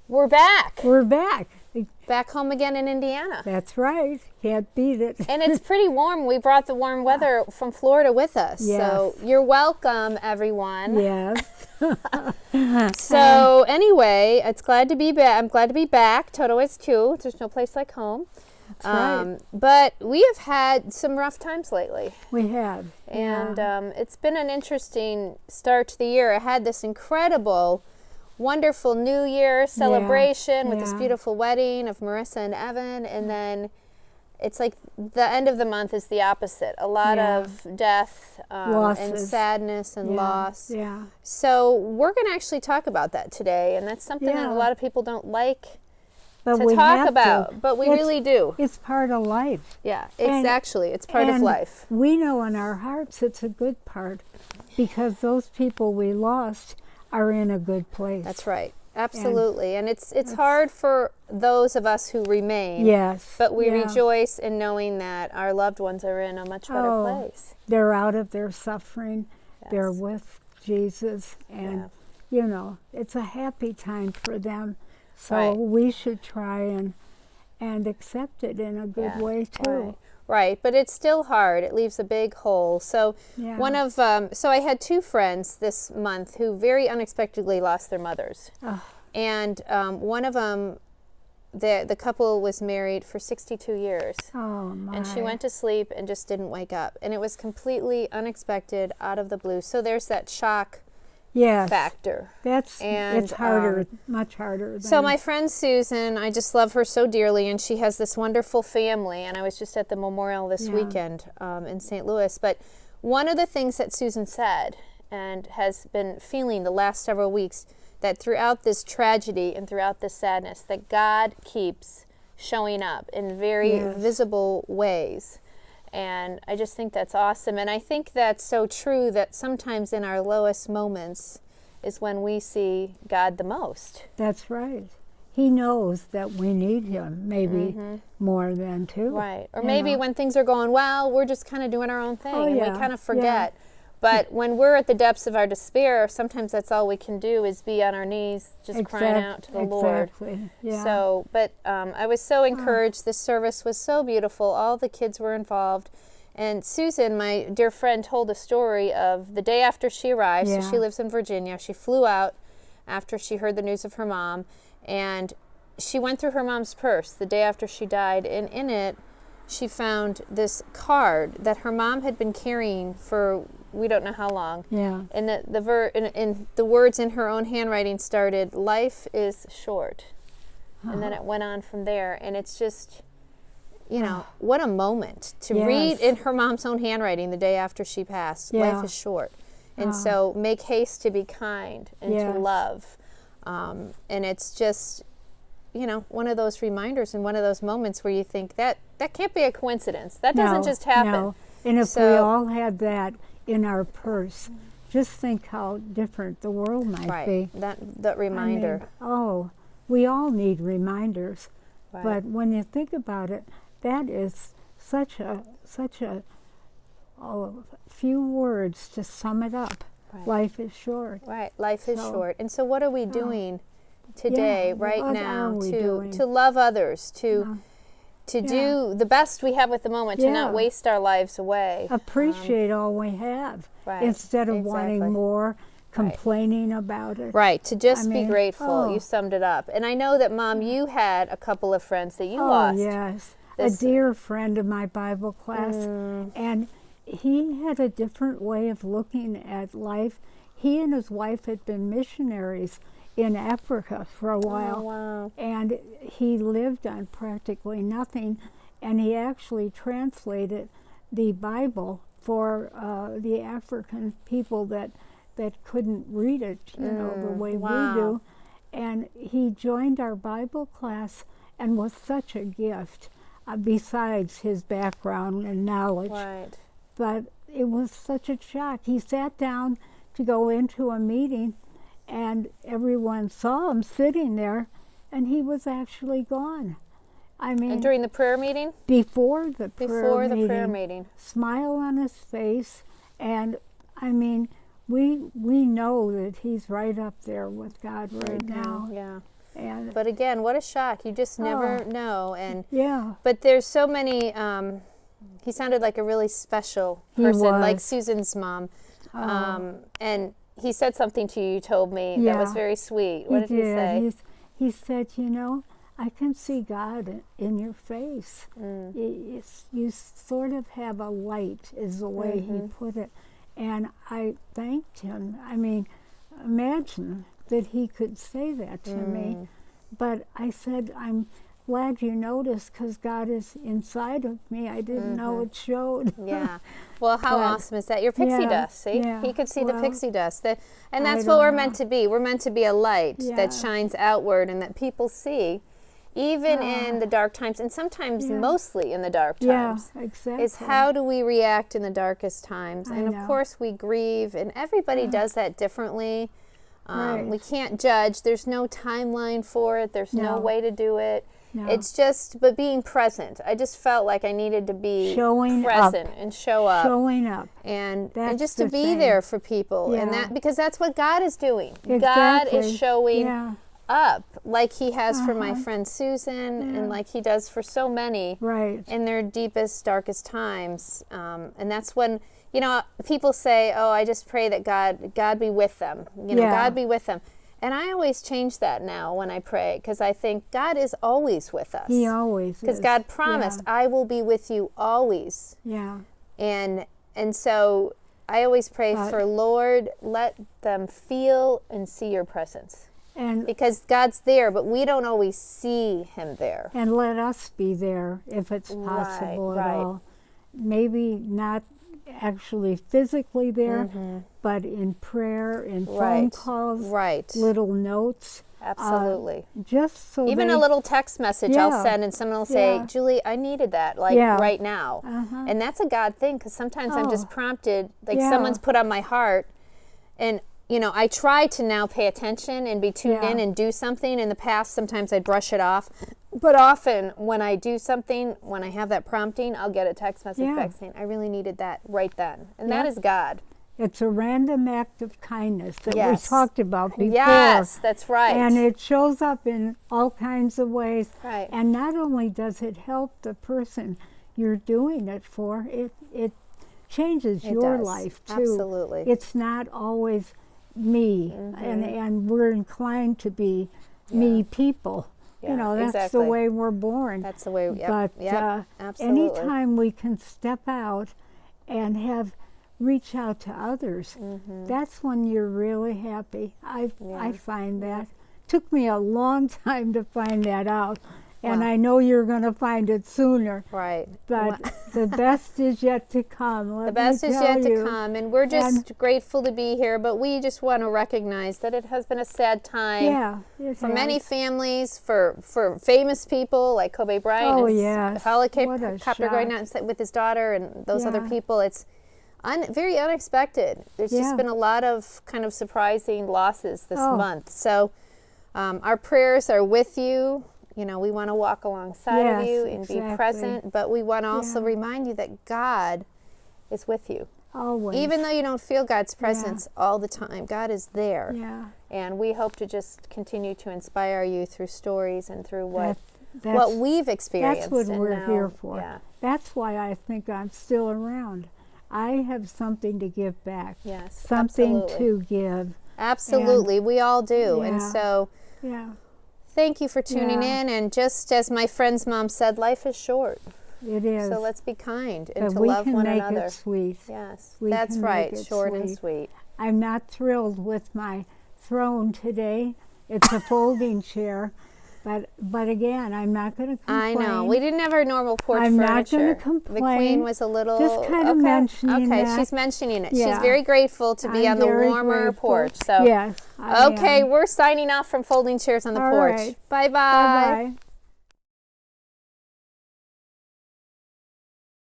We're back. We're back. Back home again in Indiana. That's right. Can't beat it. And it's pretty warm. We brought the warm weather from Florida with us. Yes. So you're welcome, everyone. Yes. So anyway, it's glad to be back. I'm glad to be back. Toto is too. There's no place like home. That's right. But we have had some rough times lately. We have. And it's been an interesting start to the year. I had this incredible, wonderful New Year celebration with this beautiful wedding of Marissa and Evan. And then it's like the end of the month is the opposite. A lot of death and sadness and loss. Yeah. So we're going to actually talk about that today. And that's something that a lot of people don't like to talk about. But we really do. It's part of life. Yeah, exactly. It's part of life. We know in our hearts it's a good part because those people we lost are in a good place. That's right. Absolutely. And it's hard for those of us who remain. Yes. But we rejoice in knowing that our loved ones are in a much better place. They're out of their suffering. Yes. They're with Jesus. And, you know, it's a happy time for them. So we should try and accept it in a good way, too. Right, but it's still hard. It leaves a big hole. So so I had two friends this month who very unexpectedly lost their mothers. And one of them, the couple was married for 62 years. Oh, my. And she went to sleep and just didn't wake up. And it was completely unexpected, out of the blue. So there's that shock factor. It's harder, much harder. So my friend Susan, I just love her so dearly, and she has this wonderful family, and I was just at the memorial this weekend in St. Louis. But one of the things that Susan said, and has been feeling the last several weeks, that throughout this tragedy and throughout this sadness, that God keeps showing up in very visible ways. And I just think that's awesome. And I think that's so true that sometimes in our lowest moments is when we see God the most. That's right. He knows that we need him, maybe more than two. Right. Or maybe when things are going well, we're just kind of doing our own thing and we kind of forget. But when we're at the depths of our despair, sometimes that's all we can do is be on our knees, just crying out to the Lord. Yeah. So, but I was so encouraged. This service was so beautiful. All the kids were involved. And Susan, my dear friend, told a story of the day after she arrived. So she lives in Virginia. She flew out after she heard the news of her mom. And she went through her mom's purse the day after she died. And in it, she found this card that her mom had been carrying for we don't know how long. Yeah. And the words in her own handwriting started, "Life is short." And then it went on from there. And it's just, you know, what a moment to read in her mom's own handwriting the day after she passed. Life is short. And so make haste to be kind and to love. And it's just, you know, one of those reminders and one of those moments where you think that can't be a coincidence. That doesn't just happen. No. And if we all had that in our purse, just think how different the world might be. That reminder. I mean, we all need reminders. But when you think about it, that is such a few words to sum it up. Life is short. Right, life is short. And so what are we doing today, right now, to love others, to do the best we have at the moment, to not waste our lives away. Appreciate all we have instead of wanting more, complaining about it. Right, to just be grateful. You summed it up. And I know that, Mom, you had a couple of friends that you lost. Oh, yes. A dear friend of my Bible class. And he had a different way of looking at life. He and his wife had been missionaries in Africa for a while. Oh, wow. And he lived on practically nothing. And he actually translated the Bible for the African people that couldn't read it, you know, the way we do. And he joined our Bible class and was such a gift, besides his background and knowledge. Right. But it was such a shock. He sat down to go into a meeting, and everyone saw him sitting there, and he was actually gone. I mean, and during the prayer meeting? Before the prayer meeting. Smile on his face, and I mean, we know that he's right up there with God right now. Yeah. And But again, what a shock. You just never know. And Yeah. but there's so many, he sounded like a really special He person, like was. Susan's mom. And he said something to you, told me, that was Yeah. very sweet. What did he did. say? He said, you know, I can see God in your face. You sort of have a light, is the way he put it. And I thanked him. I mean, imagine that he could say that to me. But I said, I'm glad you noticed, because God is inside of me. I didn't know it showed. Yeah. Well, how awesome is that? Your pixie Yeah, dust, see? yeah. He could see the Well, pixie dust. And I that's what don't we're know. meant to be. We're meant to be a light that Yeah. shines outward and that people see, even in the dark times, and sometimes mostly in the dark times. Yeah, exactly. Is how do we react in the darkest times? And of know. course we grieve, and everybody does that differently. Right. We can't judge. There's no timeline for it. There's no No. way to do it. No. It's just, but being present. I just felt like I needed to be Showing present up. and show up. Showing up. And That's just to the be thing. there for people. And Yeah. that, because that's what God is doing. God Exactly. is showing Yeah. up, like he has for my friend Susan, and like he does for so many Right. in their deepest, darkest times. And that's when, you know, people say, oh, I just pray that God be with them. You know, Yeah. God be with them. And I always change that now when I pray, because I think God is always with us. He always is. Because God promised, I will be with you always. Yeah. And so I always pray for, Lord, let them feel and see your presence. And Because God's there, but we don't always see him there. and let us be there if it's possible right. at all. Maybe not actually physically there, but in prayer, in phone Right. calls, Right. little notes. Absolutely. Just so Even they, a little text message I'll Yeah. send, and someone will say, Yeah. Julie, I needed that, like Yeah. right now. And that's a God thing, because sometimes I'm just prompted, like someone's put on my heart, and you know, I try to now pay attention and be tuned in and do something. In the past, sometimes I'd brush it off. But often when I do something, when I have that prompting, I'll get a text message back saying, I really needed that right then. And that is God. It's a random act of kindness that Yes. we talked about before. Yes, that's right. And it shows up in all kinds of ways. Right. And not only does it help the person you're doing it for, it changes your does. life too. Absolutely. It's not always me, and we're inclined to be me people. Yeah, You know, that's exactly. the way we're born. That's the way, But absolutely. anytime we can step out and reach out to others, that's when you're really happy. I find that. Took me a long time to find that out, and I know you're going to find it sooner. Right. But the best is yet to come. The best is yet to come, and we're just grateful to be here, but we just want to recognize that it has been a sad time for many families, for famous people like Kobe Bryant, Oh, and yes. helicopter What a going shock. out with his daughter and those other Yeah. people. It's very unexpected. There's just been a lot of kind of surprising losses this month. So our prayers are with you. You know, we want to walk alongside of you and be present, but we want to also remind you that God is with you. Always. Even though you don't feel God's presence all the time, God is there. Yeah. And we hope to just continue to inspire you through stories and through what That's we've experienced. what and we're now- here for. Yeah. That's why I think I'm still around. I have something to give back. Yes. Something absolutely. to give. Absolutely. We all do. And Yeah. so Yeah. thank you for tuning in. And just as my friend's mom said, life is short. It is. So let's be kind and but to we love can one make another. it sweet. Yes. We That's can right. make it Short and sweet. sweet. I'm not thrilled with my throne today. It's a folding chair. But again, I'm not going to I complain. know. We didn't have our normal porch I'm not furniture. gonna complain. The queen was a little... Just kind of mentioning Okay, that. she's mentioning it. Yeah. She's very grateful to be I'm on the very warmer grateful. porch. So Yes. I okay, am. we're signing off from Folding Chairs on the All Porch. right. Bye-bye. Bye-bye.